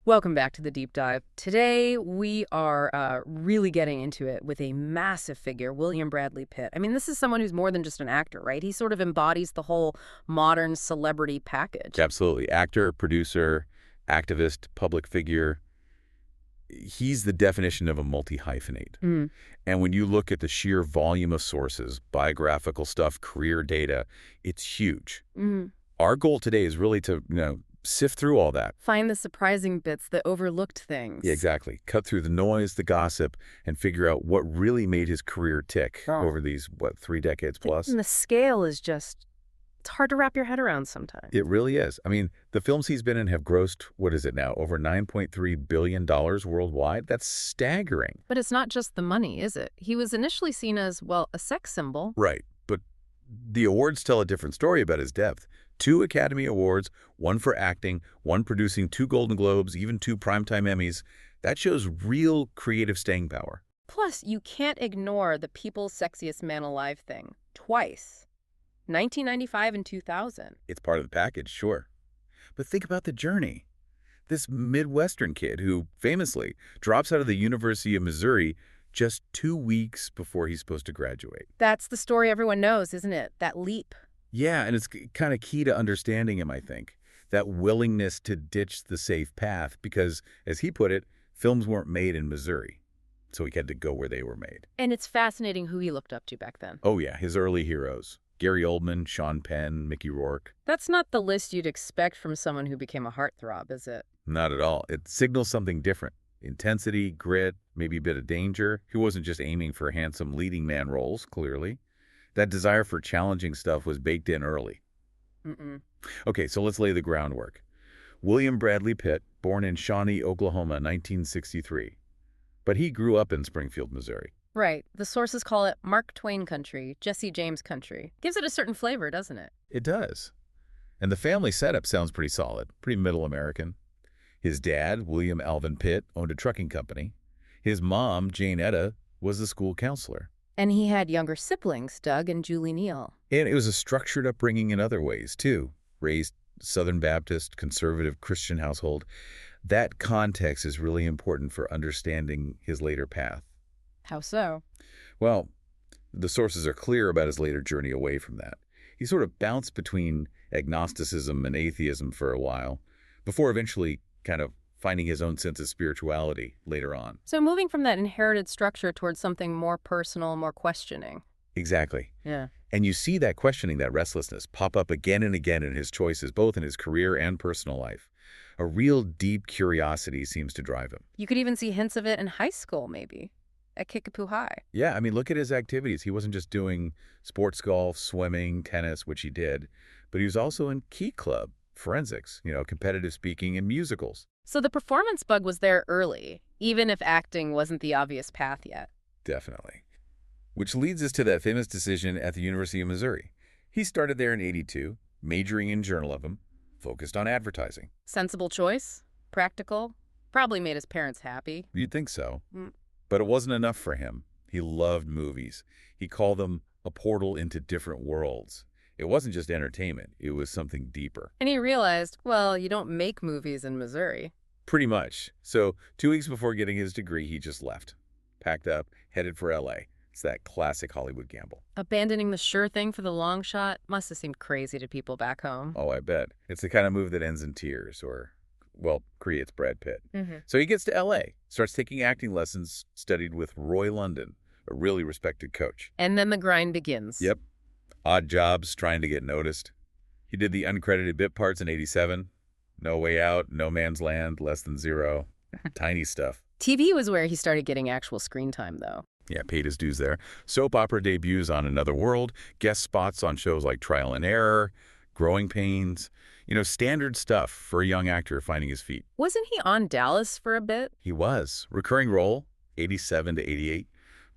Welcome back to the deep dive. Today we are really getting into it with a massive figure, William Bradley Pitt. I mean, this is someone who's more than just an actor, right? He sort of embodies the whole modern celebrity package. Absolutely. Actor, producer, activist, public figure. He's the definition of a multi-hyphenate. Mm. And when you look at the sheer volume of sources, biographical stuff, career data, it's huge. Mm. Our goal today is really to, sift through all that. Find the surprising bits, the overlooked things. Yeah, exactly. Cut through the noise, the gossip, and figure out what really made his career tick over these, 3 decades plus. And the scale is just, it's hard to wrap your head around sometimes. It really is. I mean, the films he's been in have grossed, what is it now, over $9.3 billion worldwide? That's staggering. But it's not just the money, is it? He was initially seen as, well, a sex symbol. Right. But the awards tell a different story about his depth. 2 Academy Awards, 1 for acting, 1 producing, 2 Golden Globes, even 2 Primetime Emmys. That shows real creative staying power. Plus, you can't ignore the People's Sexiest Man Alive thing. Twice. 1995 and 2000. It's part of the package, sure. But think about the journey. This Midwestern kid who famously drops out of the University of Missouri just 2 weeks before he's supposed to graduate. That's the story everyone knows, isn't it? That leap. Yeah, and it's kind of key to understanding him, I think. That willingness to ditch the safe path because, as he put it, films weren't made in Missouri. So he had to go where they were made. And it's fascinating who he looked up to back then. Oh yeah, his early heroes. Gary Oldman, Sean Penn, Mickey Rourke. That's not the list you'd expect from someone who became a heartthrob, is it? Not at all. It signals something different. Intensity, grit, maybe a bit of danger. He wasn't just aiming for handsome leading man roles, clearly. That desire for challenging stuff was baked in early. Okay, so let's lay the groundwork. William Bradley Pitt, born in Shawnee, Oklahoma, 1963. But he grew up in Springfield, Missouri. Right. The sources call it Mark Twain country, Jesse James country. Gives it a certain flavor, doesn't it? It does. And the family setup sounds pretty solid, pretty middle American. His dad, William Alvin Pitt, owned a trucking company. His mom, Jane Etta, was the school counselor. And he had younger siblings, Doug and Julie Neal. And it was a structured upbringing in other ways, too. Raised Southern Baptist, conservative Christian household. That context is really important for understanding his later path. How so? Well, the sources are clear about his later journey away from that. He sort of bounced between agnosticism and atheism for a while, before eventually kind of finding his own sense of spirituality later on. So moving from that inherited structure towards something more personal, more questioning. Exactly. Yeah. And you see that questioning, that restlessness, pop up again and again in his choices, both in his career and personal life. A real deep curiosity seems to drive him. You could even see hints of it in high school, maybe, at Kickapoo High. Yeah, I mean, look at his activities. He wasn't just doing sports golf, swimming, tennis, which he did, but he was also in Key Club, forensics, competitive speaking, and musicals. So the performance bug was there early, even if acting wasn't the obvious path yet. Definitely. Which leads us to that famous decision at the University of Missouri. He started there in '82, majoring in journalism, focused on advertising. Sensible choice, practical, probably made his parents happy. You'd think so. But it wasn't enough for him. He loved movies. He called them a portal into different worlds. It wasn't just entertainment. It was something deeper. And he realized, well, you don't make movies in Missouri. Pretty much. So 2 weeks before getting his degree, he just left. Packed up, headed for L.A. It's that classic Hollywood gamble. Abandoning the sure thing for the long shot must have seemed crazy to people back home. Oh, I bet. It's the kind of move that ends in tears or, creates Brad Pitt. So he gets to L.A., starts taking acting lessons, studied with Roy London, a really respected coach. And then the grind begins. Yep. Odd jobs, trying to get noticed. He did the uncredited bit parts in '87. No Way Out, No Man's Land, Less Than Zero. Tiny stuff. TV was where he started getting actual screen time, though. Yeah, paid his dues there. Soap opera debuts on Another World, guest spots on shows like Trial and Error, Growing Pains. Standard stuff for a young actor finding his feet. Wasn't he on Dallas for a bit? He was. Recurring role, '87 to '88.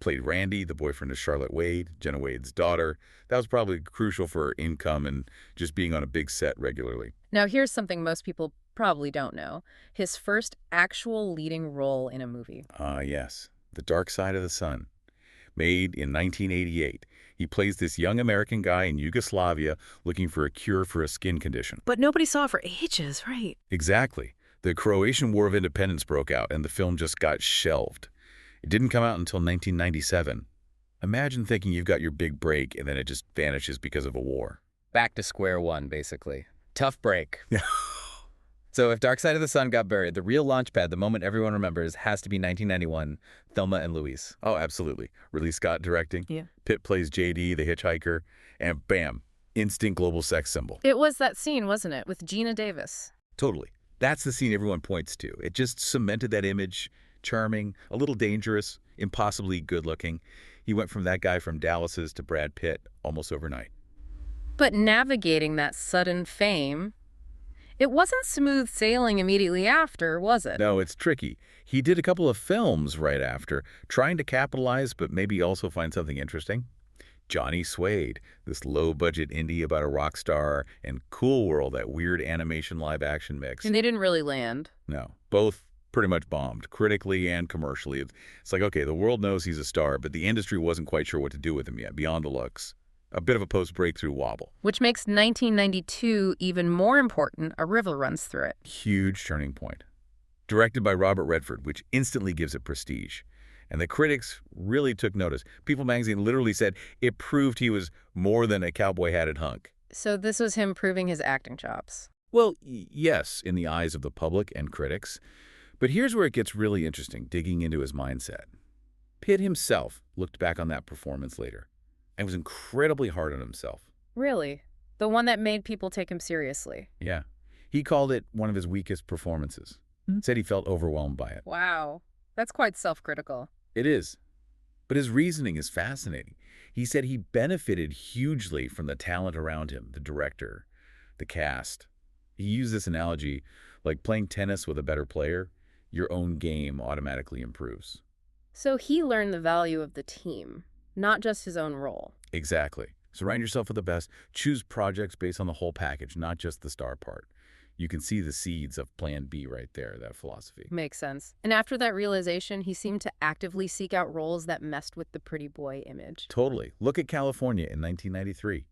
Played Randy, the boyfriend of Charlotte Wade, Jenna Wade's daughter. That was probably crucial for her income and just being on a big set regularly. Now, here's something most people probably don't know. His first actual leading role in a movie. Yes. The Dark Side of the Sun. Made in 1988. He plays this young American guy in Yugoslavia looking for a cure for a skin condition. But nobody saw it for ages, right? Exactly. The Croatian War of Independence broke out, and the film just got shelved. It didn't come out until 1997. Imagine thinking you've got your big break, and then it just vanishes because of a war. Back to square one, basically. Tough break. Yeah. So if Dark Side of the Sun got buried, the real launchpad, the moment everyone remembers, has to be 1991, Thelma and Louise. Oh, absolutely. Ridley Scott directing. Yeah. Pitt plays JD, the hitchhiker, and bam, instant global sex symbol. It was that scene, wasn't it, with Gina Davis? Totally. That's the scene everyone points to. It just cemented that image. Charming, a little dangerous, impossibly good-looking. He went from that guy from Dallas's to Brad Pitt almost overnight. But navigating that sudden fame, it wasn't smooth sailing immediately after, was it? No, it's tricky. He did a couple of films right after, trying to capitalize, but maybe also find something interesting. Johnny Suede, this low-budget indie about a rock star, and Cool World, that weird animation live-action mix. And they didn't really land. No, both pretty much bombed, critically and commercially. It's like, okay, the world knows he's a star, but the industry wasn't quite sure what to do with him yet, beyond the looks. A bit of a post-breakthrough wobble. Which makes 1992 even more important. A river runs through it. Huge turning point. Directed by Robert Redford, which instantly gives it prestige. And the critics really took notice. People magazine literally said it proved he was more than a cowboy-hatted hunk. So this was him proving his acting chops. Well, yes, in the eyes of the public and critics. But here's where it gets really interesting, digging into his mindset. Pitt himself looked back on that performance later and was incredibly hard on himself. Really? The one that made people take him seriously? Yeah. He called it one of his weakest performances. Said he felt overwhelmed by it. Wow. That's quite self-critical. It is. But his reasoning is fascinating. He said he benefited hugely from the talent around him, the director, the cast. He used this analogy like playing tennis with a better player. Your own game automatically improves. So he learned the value of the team, not just his own role. Exactly. Surround yourself with the best. Choose projects based on the whole package, not just the star part. You can see the seeds of Plan B right there, that philosophy. Makes sense. And after that realization, he seemed to actively seek out roles that messed with the pretty boy image. Totally. Look at California in 1993.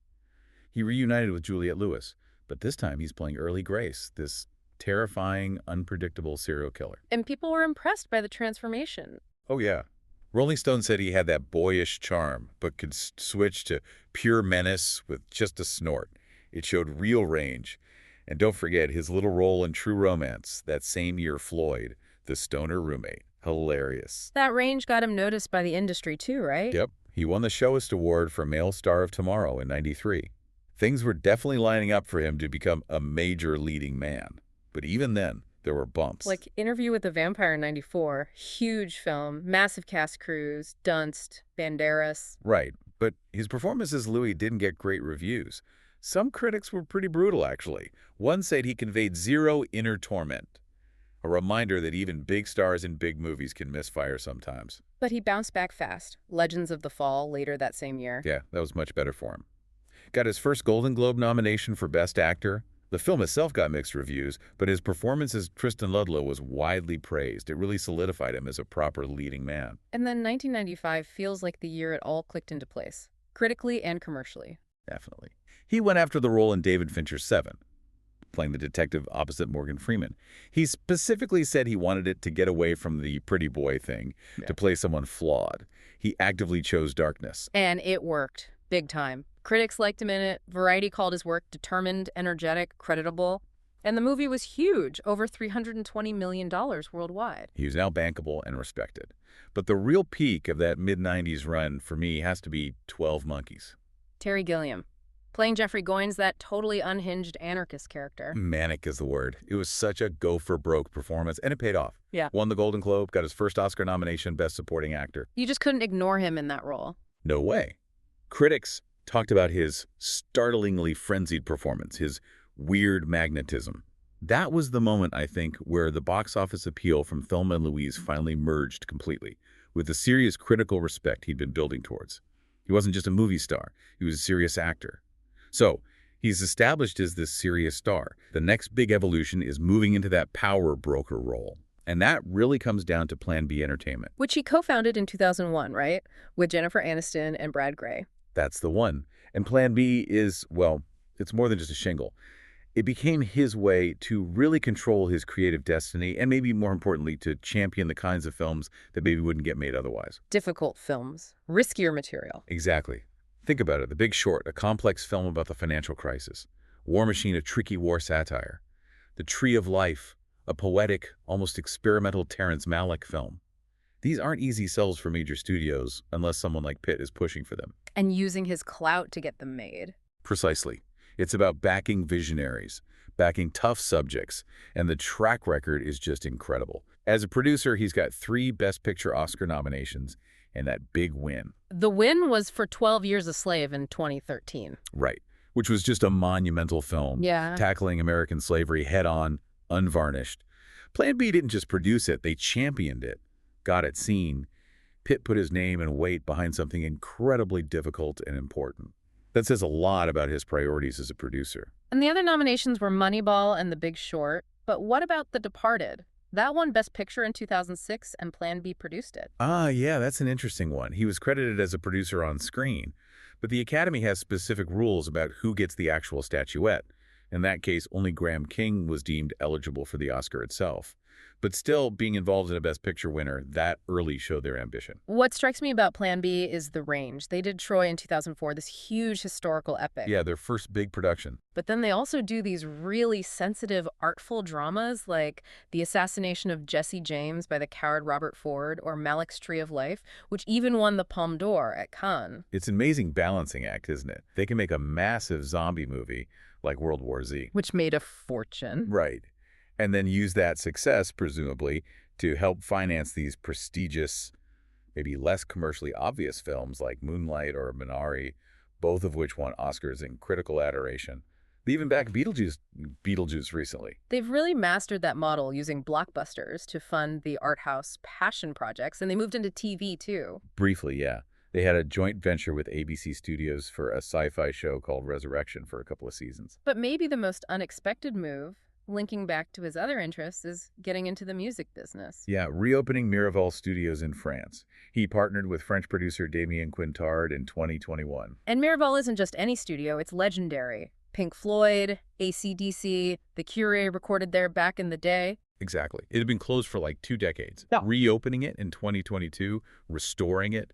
He reunited with Juliette Lewis, but this time he's playing Early Grace, this terrifying, unpredictable serial killer. And people were impressed by the transformation. Oh, yeah. Rolling Stone said he had that boyish charm, but could switch to pure menace with just a snort. It showed real range. And don't forget his little role in True Romance, that same year Floyd, the stoner roommate. Hilarious. That range got him noticed by the industry too, right? Yep. He won the Showist Award for Male Star of Tomorrow in '93. Things were definitely lining up for him to become a major leading man. But even then, there were bumps. Like Interview with the Vampire in '94, huge film, massive cast crews, Dunst, Banderas. Right, but his performance as Louis didn't get great reviews. Some critics were pretty brutal, actually. One said he conveyed zero inner torment. A reminder that even big stars in big movies can misfire sometimes. But he bounced back fast. Legends of the Fall later that same year. Yeah, that was much better for him. Got his first Golden Globe nomination for Best Actor. The film itself got mixed reviews, but his performance as Tristan Ludlow was widely praised. It really solidified him as a proper leading man. And then 1995 feels like the year it all clicked into place, critically and commercially. Definitely. He went after the role in David Fincher's Seven, playing the detective opposite Morgan Freeman. He specifically said he wanted it to get away from the pretty boy thing, to play someone flawed. He actively chose darkness. And it worked. Big time. Critics liked him in it. Variety called his work determined, energetic, creditable. And the movie was huge, over $320 million worldwide. He was now bankable and respected. But the real peak of that mid-90s run, for me, has to be 12 Monkeys. Terry Gilliam, playing Jeffrey Goins, that totally unhinged anarchist character. Manic is the word. It was such a go-for-broke performance, and it paid off. Yeah. Won the Golden Globe, got his first Oscar nomination, Best Supporting Actor. You just couldn't ignore him in that role. No way. Critics talked about his startlingly frenzied performance, his weird magnetism. That was the moment, I think, where the box office appeal from Thelma and Louise finally merged completely, with the serious critical respect he'd been building towards. He wasn't just a movie star, he was a serious actor. So, he's established as this serious star. The next big evolution is moving into that power broker role. And that really comes down to Plan B Entertainment. Which he co-founded in 2001, right? With Jennifer Aniston and Brad Gray. That's the one. And Plan B is, well, it's more than just a shingle. It became his way to really control his creative destiny and maybe more importantly to champion the kinds of films that maybe wouldn't get made otherwise. Difficult films, riskier material. Exactly. Think about it. The Big Short, a complex film about the financial crisis. War Machine, a tricky war satire. The Tree of Life, a poetic, almost experimental Terrence Malick film. These aren't easy sells for major studios unless someone like Pitt is pushing for them. And using his clout to get them made. Precisely. It's about backing visionaries, backing tough subjects, and the track record is just incredible. As a producer, he's got 3 Best Picture Oscar nominations and that big win. The win was for 12 Years a Slave in 2013. Right. Which was just a monumental film, Yeah. tackling American slavery head-on, unvarnished. Plan B didn't just produce it, they championed it, got it seen. Pitt put his name and weight behind something incredibly difficult and important. That says a lot about his priorities as a producer. And the other nominations were Moneyball and The Big Short. But what about The Departed? That won Best Picture in 2006, and Plan B produced it. Yeah, that's an interesting one. He was credited as a producer on screen, but the Academy has specific rules about who gets the actual statuette. In that case, only Graham King was deemed eligible for the Oscar itself. But still, being involved in a Best Picture winner that early showed their ambition. What strikes me about Plan B is the range. They did Troy in 2004, this huge historical epic. Yeah, their first big production. But then they also do these really sensitive, artful dramas like The Assassination of Jesse James by the coward Robert Ford or Malick's Tree of Life, which even won the Palme d'Or at Cannes. It's an amazing balancing act, isn't it? They can make a massive zombie movie like World War Z. Which made a fortune. Right. And then use that success, presumably, to help finance these prestigious, maybe less commercially obvious films like Moonlight or Minari, both of which won Oscars in critical adoration. They even backed Beetlejuice recently. They've really mastered that model using blockbusters to fund the art house passion projects, and they moved into TV too. Briefly, yeah. They had a joint venture with ABC Studios for a sci-fi show called Resurrection for a couple of seasons. But maybe the most unexpected move, linking back to his other interests, is getting into the music business. Yeah, reopening Miraval Studios in France. He partnered with French producer Damien Quintard in 2021. And Miraval isn't just any studio, it's legendary. Pink Floyd, AC/DC, The Cure recorded there back in the day. Exactly. It had been closed for like 2 decades. Yeah. Reopening it in 2022, restoring it.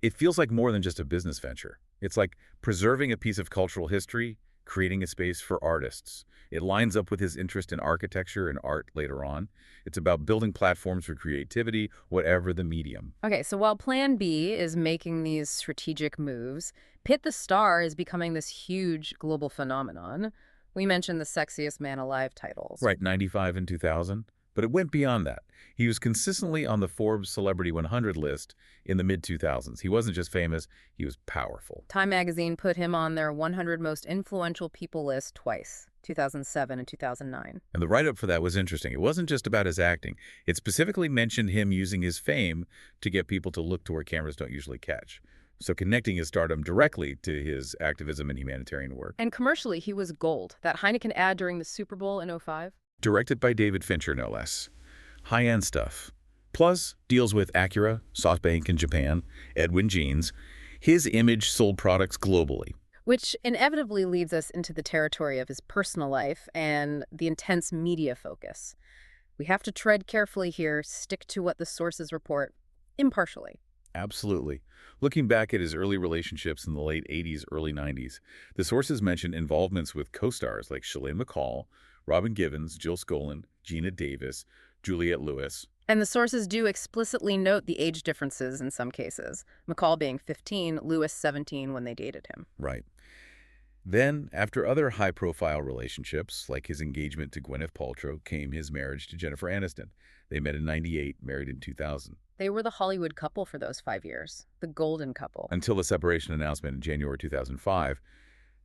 It feels like more than just a business venture. It's like preserving a piece of cultural history, creating a space for artists. It lines up with his interest in architecture and art later on. It's about building platforms for creativity, whatever the medium. Okay, so while Plan B is making these strategic moves, Pitt the Star is becoming this huge global phenomenon. We mentioned the Sexiest Man Alive titles. Right, 95 and 2000. But it went beyond that. He was consistently on the Forbes Celebrity 100 list in the mid-2000s. He wasn't just famous, he was powerful. Time magazine put him on their 100 most influential people list twice, 2007 and 2009. And the write-up for that was interesting. It wasn't just about his acting. It specifically mentioned him using his fame to get people to look to where cameras don't usually catch. So connecting his stardom directly to his activism and humanitarian work. And commercially, he was gold. That Heineken ad during the Super Bowl in '05. Directed by David Fincher, no less. High-end stuff. Plus, deals with Acura, SoftBank in Japan, Edwin Jeans. His image sold products globally. Which inevitably leads us into the territory of his personal life and the intense media focus. We have to tread carefully here, stick to what the sources report, impartially. Absolutely. Looking back at his early relationships in the late 80s, early 90s, the sources mention involvements with co-stars like Shalane McCall, Robin Givens, Jill Skolin, Gina Davis, Juliette Lewis. And the sources do explicitly note the age differences in some cases, McCall being 15, Lewis 17 when they dated him. Right. Then, after other high-profile relationships, like his engagement to Gwyneth Paltrow, came his marriage to Jennifer Aniston. They met in '98, married in 2000. They were the Hollywood couple for those 5 years, the golden couple. Until the separation announcement in January 2005,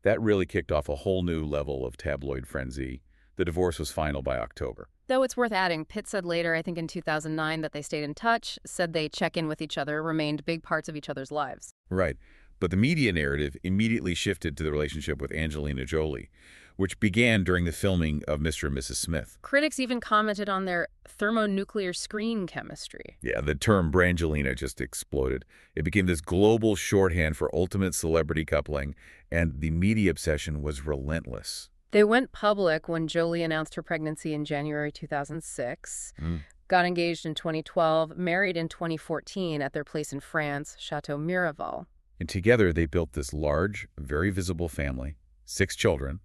that really kicked off a whole new level of tabloid frenzy. The divorce was final by October. Though it's worth adding, Pitt said later, I think in 2009, that they stayed in touch, said they check in with each other, remained big parts of each other's lives. Right. But the media narrative immediately shifted to the relationship with Angelina Jolie, which began during the filming of Mr. and Mrs. Smith. Critics even commented on their thermonuclear screen chemistry. Yeah, the term Brangelina just exploded. It became this global shorthand for ultimate celebrity coupling, and the media obsession was relentless. They went public when Jolie announced her pregnancy in January 2006, got engaged in 2012, married in 2014 at their place in France, Chateau Miraval. And together they built this large, very visible family, 6 children,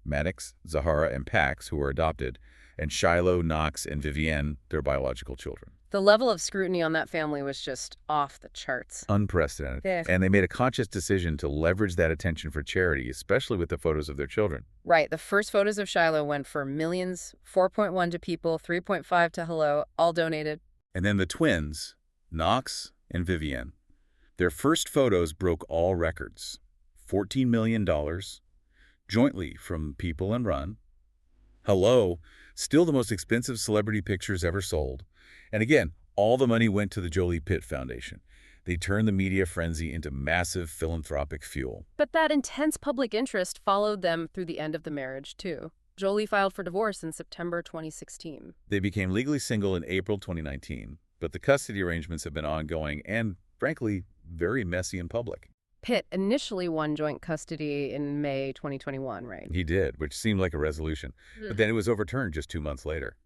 Maddox, Zahara, and Pax, who were adopted, and Shiloh, Knox, and Vivienne, their biological children. The level of scrutiny on that family was just off the charts. Unprecedented. Yeah. And they made a conscious decision to leverage that attention for charity, especially with the photos of their children. Right. The first photos of Shiloh went for millions, 4.1 to People, 3.5 to Hello, all donated. And then the twins, Knox and Vivienne. Their first photos broke all records. $14 million, jointly from People and Run. Hello, still the most expensive celebrity pictures ever sold. And again, all the money went to the Jolie Pitt Foundation. They turned the media frenzy into massive philanthropic fuel. But that intense public interest followed them through the end of the marriage, too. Jolie filed for divorce in September 2016. They became legally single in April 2019, but the custody arrangements have been ongoing and, frankly, very messy in public. Pitt initially won joint custody in May 2021, right? He did, which seemed like a resolution. But then it was overturned just 2 months later.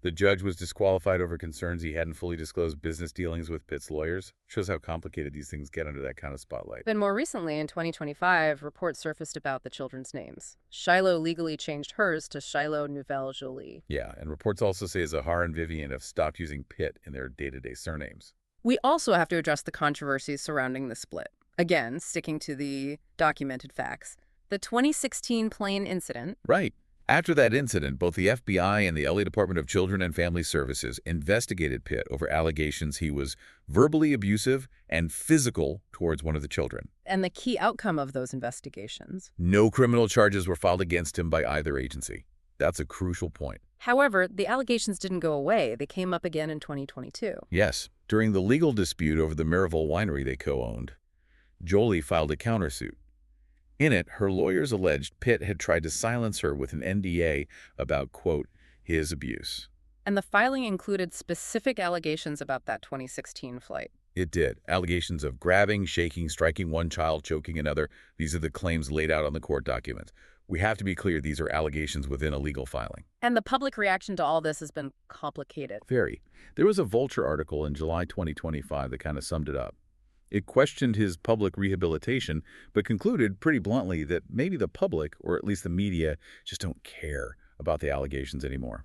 The judge was disqualified over concerns he hadn't fully disclosed business dealings with Pitt's lawyers. Shows how complicated these things get under that kind of spotlight. Then more recently, in 2025, reports surfaced about the children's names. Shiloh legally changed hers to Shiloh Nouvelle Jolie. Yeah, and reports also say Zahara and Vivienne have stopped using Pitt in their day-to-day surnames. We also have to address the controversies surrounding the split. Again, sticking to the documented facts. The 2016 plane incident. Right. After that incident, both the FBI and the LA Department of Children and Family Services investigated Pitt over allegations he was verbally abusive and physical towards one of the children. And the key outcome of those investigations. No criminal charges were filed against him by either agency. That's a crucial point. However, the allegations didn't go away. They came up again in 2022. Yes, during the legal dispute over the Miraval winery they co-owned, Jolie filed a countersuit. In it, her lawyers alleged Pitt had tried to silence her with an NDA about, quote, his abuse. And the filing included specific allegations about that 2016 flight. It did. Allegations of grabbing, shaking, striking one child, choking another. These are the claims laid out on the court documents. We have to be clear, these are allegations within a legal filing. And the public reaction to all this has been complicated. Very. There was a Vulture article in July 2025 that kind of summed it up. It questioned his public rehabilitation, but concluded pretty bluntly that maybe the public, or at least the media, just don't care about the allegations anymore,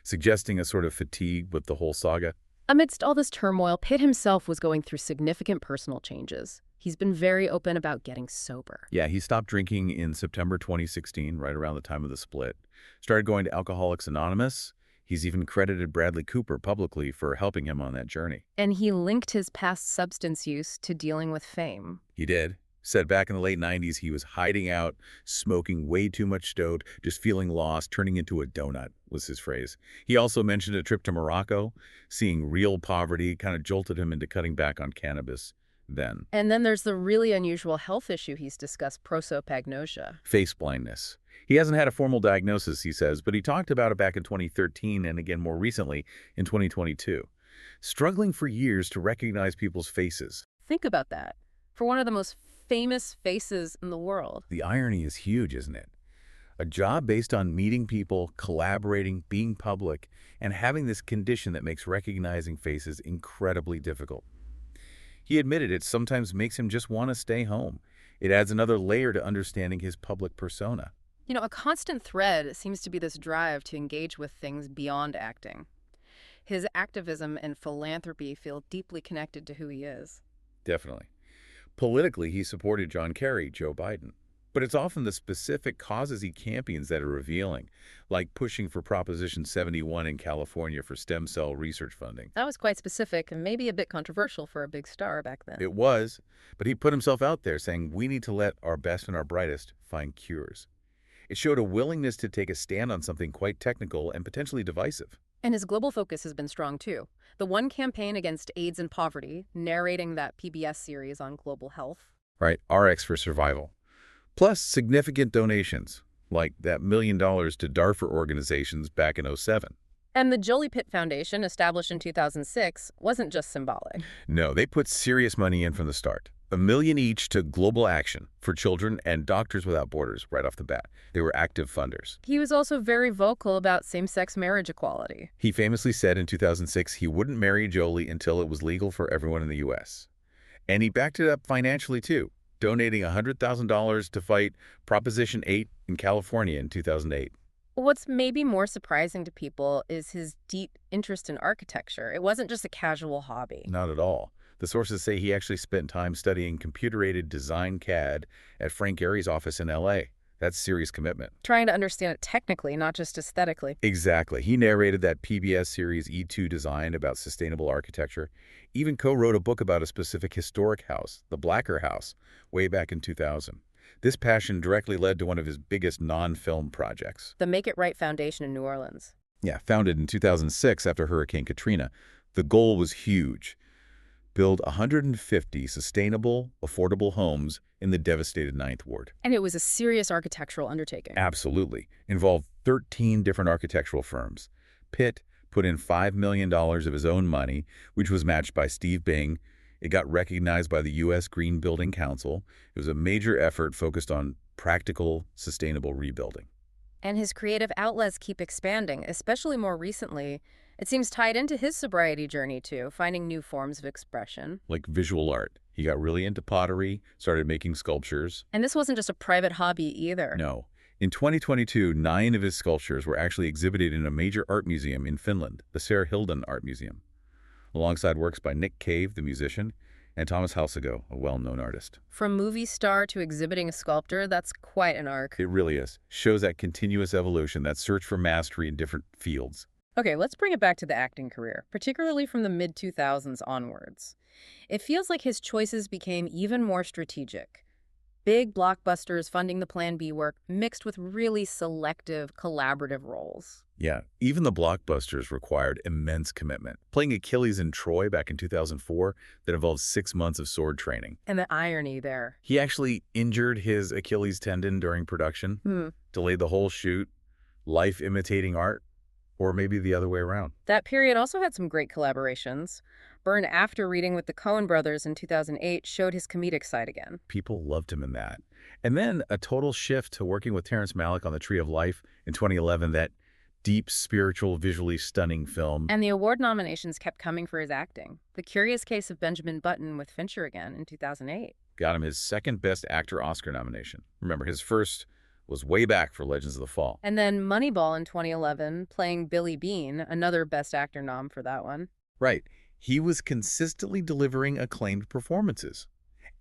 suggesting a sort of fatigue with the whole saga. Amidst all this turmoil, Pitt himself was going through significant personal changes. He's been very open about getting sober. Yeah, he stopped drinking in September 2016, right around the time of the split. Started going to Alcoholics Anonymous. He's even credited Bradley Cooper publicly for helping him on that journey. And he linked his past substance use to dealing with fame. He did. Said back in the late 90s he was hiding out, smoking way too much stout, just feeling lost, turning into a donut, was his phrase. He also mentioned a trip to Morocco, seeing real poverty, kind of jolted him into cutting back on cannabis then. And then there's the really unusual health issue he's discussed, prosopagnosia. Face blindness. He hasn't had a formal diagnosis, he says, but he talked about it back in 2013 and again more recently in 2022. Struggling for years to recognize people's faces. Think about that. For one of the most famous faces in the world. The irony is huge, isn't it? A job based on meeting people, collaborating, being public, and having this condition that makes recognizing faces incredibly difficult. He admitted it sometimes makes him just want to stay home. It adds another layer to understanding his public persona. You know, a constant thread seems to be this drive to engage with things beyond acting. His activism and philanthropy feel deeply connected to who he is. Definitely. Politically, he supported John Kerry, Joe Biden. But it's often the specific causes he champions that are revealing, like pushing for Proposition 71 in California for stem cell research funding. That was quite specific and maybe a bit controversial for a big star back then. It was, but he put himself out there saying we need to let our best and our brightest find cures. It showed a willingness to take a stand on something quite technical and potentially divisive. And his global focus has been strong, too. The One Campaign Against AIDS and Poverty, narrating that PBS series on global health. Right, RX for Survival. Plus significant donations, like that $1 million to Darfur organizations back in '07. And the Jolie Pitt Foundation, established in 2006, wasn't just symbolic. No, they put serious money in from the start. $1 million each to Global Action for Children and Doctors Without Borders right off the bat. They were active funders. He was also very vocal about same-sex marriage equality. He famously said in 2006 he wouldn't marry Jolie until it was legal for everyone in the U.S. And he backed it up financially, too, donating $100,000 to fight Proposition 8 in California in 2008. What's maybe more surprising to people is his deep interest in architecture. It wasn't just a casual hobby. Not at all. The sources say he actually spent time studying computer-aided design CAD at Frank Gehry's office in L.A. That's serious commitment. Trying to understand it technically, not just aesthetically. Exactly. He narrated that PBS series E2 Design about sustainable architecture, even co-wrote a book about a specific historic house, the Blacker House, way back in 2000. This passion directly led to one of his biggest non-film projects. The Make It Right Foundation in New Orleans. Yeah, founded in 2006 after Hurricane Katrina. The goal was huge. Build 150 sustainable, affordable homes in the devastated Ninth Ward. And it was a serious architectural undertaking. Absolutely. Involved 13 different architectural firms. Pitt put in $5 million of his own money, which was matched by Steve Bing. It got recognized by the U.S. Green Building Council. It was a major effort focused on practical, sustainable rebuilding. And his creative outlets keep expanding, especially more recently. It seems tied into his sobriety journey, too, finding new forms of expression. Like visual art. He got really into pottery, started making sculptures. And this wasn't just a private hobby either. No. In 2022, 9 of his sculptures were actually exhibited in a major art museum in Finland, the Sarah Hilden Art Museum, alongside works by Nick Cave, the musician, and Thomas Halsego, a well-known artist. From movie star to exhibiting a sculptor, that's quite an arc. It really is. Shows that continuous evolution, that search for mastery in different fields. Okay, let's bring it back to the acting career, particularly from the mid-2000s onwards. It feels like his choices became even more strategic. Big blockbusters funding the Plan B work mixed with really selective, collaborative roles. Yeah, even the blockbusters required immense commitment. Playing Achilles in Troy back in 2004 that involved 6 months of sword training. And the irony there. He actually injured his Achilles tendon during production, delayed the whole shoot, life imitating art, or maybe the other way around. That period also had some great collaborations. Byrne, after reading with the Coen brothers in 2008, showed his comedic side again. People loved him in that. And then a total shift to working with Terrence Malick on The Tree of Life in 2011, that deep, spiritual, visually stunning film. And the award nominations kept coming for his acting. The Curious Case of Benjamin Button with Fincher again in 2008. Got him his second Best Actor Oscar nomination. Remember, his first was way back for Legends of the Fall. And then Moneyball in 2011, playing Billy Bean, another Best Actor nom for that one. Right. He was consistently delivering acclaimed performances,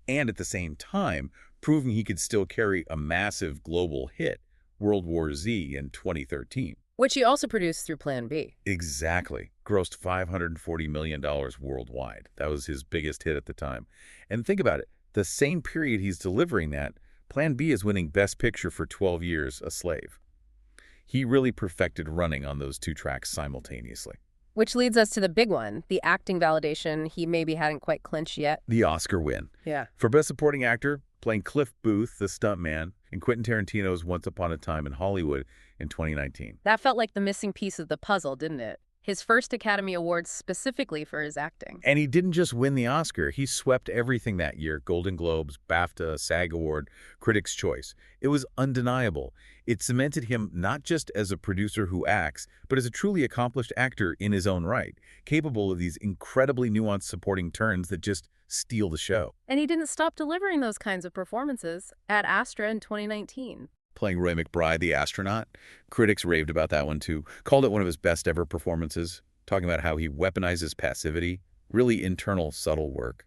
and at the same time, proving he could still carry a massive global hit, World War Z in 2013. Which he also produced through Plan B. Exactly. Grossed $540 million worldwide. That was his biggest hit at the time. And think about it. The same period he's delivering that, Plan B is winning Best Picture for 12 Years a Slave. He really perfected running on those two tracks simultaneously. Which leads us to the big one, the acting validation he maybe hadn't quite clinched yet. The Oscar win. Yeah. For Best Supporting Actor, playing Cliff Booth, the stuntman, in Quentin Tarantino's Once Upon a Time in Hollywood in 2019. That felt like the missing piece of the puzzle, didn't it? His first Academy Award specifically for his acting. And he didn't just win the Oscar. He swept everything that year. Golden Globes, BAFTA, SAG Award, Critics' Choice. It was undeniable. It cemented him not just as a producer who acts, but as a truly accomplished actor in his own right, capable of these incredibly nuanced supporting turns that just steal the show. And he didn't stop delivering those kinds of performances at Astra in 2019. Playing Roy McBride, the astronaut. Critics raved about that one too, called it one of his best ever performances, talking about how he weaponizes passivity, really internal, subtle work.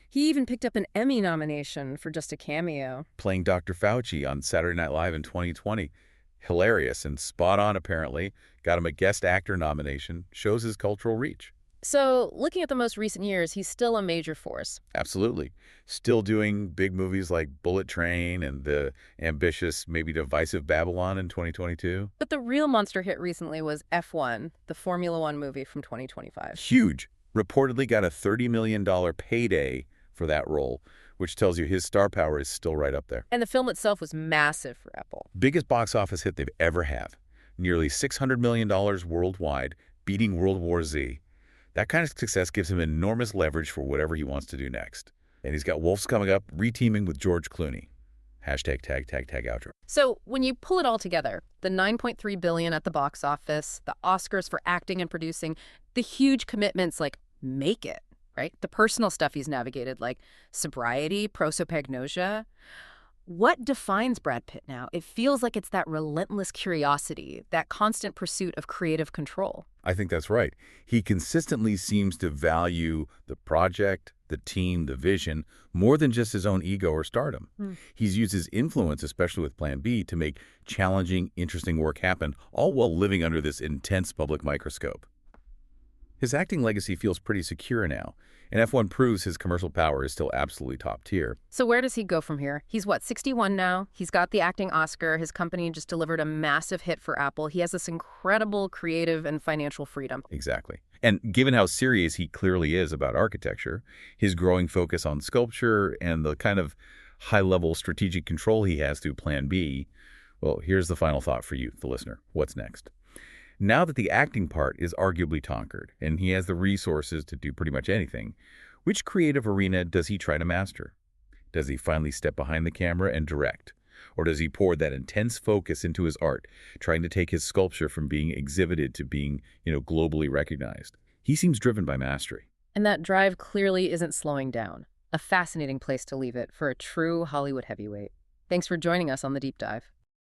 He even picked up an Emmy nomination for just a cameo. Playing Dr. Fauci on Saturday Night Live in 2020. Hilarious and spot on, apparently. Got him a guest actor nomination. Shows his cultural reach. So, looking at the most recent years, he's still a major force. Absolutely. Still doing big movies like Bullet Train and the ambitious, maybe divisive Babylon in 2022. But the real monster hit recently was F1, the Formula One movie from 2025. Huge. Reportedly got a $30 million payday for that role, which tells you his star power is still right up there. And the film itself was massive for Apple. Biggest box office hit they've ever had. Nearly $600 million worldwide, beating World War Z. That kind of success gives him enormous leverage for whatever he wants to do next. And he's got Wolves coming up, reteaming with George Clooney. Hashtag tag, tag, tag outro. So when you pull it all together, the $9.3 billion at the box office, the Oscars for acting and producing, the huge commitments like make it, right? The personal stuff he's navigated like sobriety, prosopagnosia. What defines Brad Pitt now? It feels like it's that relentless curiosity, that constant pursuit of creative control. I think that's right. He consistently seems to value the project, the team, the vision, more than just his own ego or stardom. He's used his influence, especially with Plan B, to make challenging, interesting work happen, all while living under this intense public microscope. His acting legacy feels pretty secure now, and F1 proves his commercial power is still absolutely top tier. So where does he go from here? He's what, 61 now? He's got the acting Oscar. His company just delivered a massive hit for Apple. He has this incredible creative and financial freedom. Exactly. And given how serious he clearly is about architecture, his growing focus on sculpture, and the kind of high-level strategic control he has through Plan B, well, here's the final thought for you, the listener. What's next? Now that the acting part is arguably conquered, and he has the resources to do pretty much anything, which creative arena does he try to master? Does he finally step behind the camera and direct? Or does he pour that intense focus into his art, trying to take his sculpture from being exhibited to being, globally recognized? He seems driven by mastery. And that drive clearly isn't slowing down. A fascinating place to leave it for a true Hollywood heavyweight. Thanks for joining us on The Deep Dive.